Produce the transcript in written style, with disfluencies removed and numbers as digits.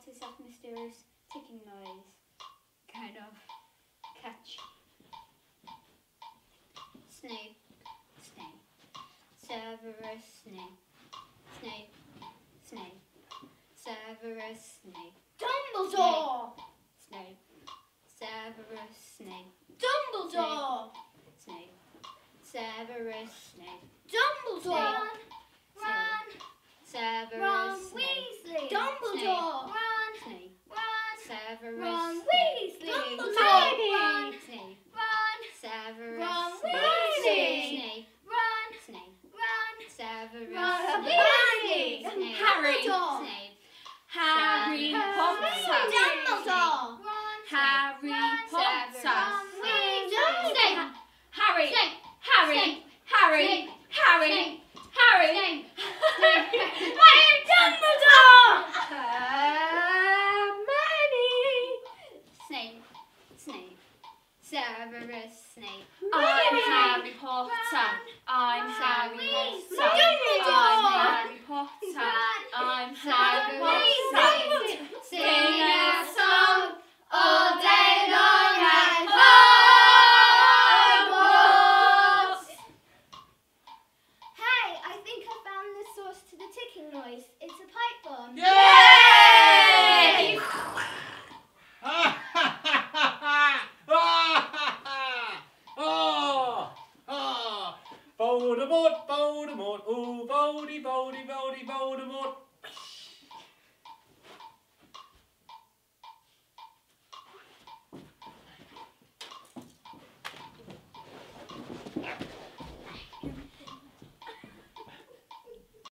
what is that mysterious ticking noise kind of catch? Snape, Snape, Severus Snape, Snape, Snape, Severus Snape, Dumbledore! Snape, Severus Snape, Dumbledore! Snape, Severus Snape, Dumbledore! Ron! Severus Ron Snape, Weasley! Dumbledore! Ron! Snape, Ron! Severus Ron Snape, Weasley! Snape, Ron! Snape, Ron! Severus Ron Snape, Weasley! Snape, Ron! Snape, Ron! Severus Ron Snape, Weasley! Snape, Harry! Snape, Harry Potter. Dumbledore! Harry Potter. Ron Weasley! Harry. Snape, Harry. Snape, Harry. Snape, Harry. Snape, Harry. Snape, Dumbledore. Hermione. Snape, Snape, Severus Snape, I'm Harry Potter. I'm Harry Potter. I'm Harry Potter. I'm Harry Potter. Sing a song all day long at Hogwarts. Hey, I think I found the source to the ticking noise. It's a pipe bomb. Yay! Voldemort, Voldemort, oh, Voldy, Voldy, Voldy, Voldemort.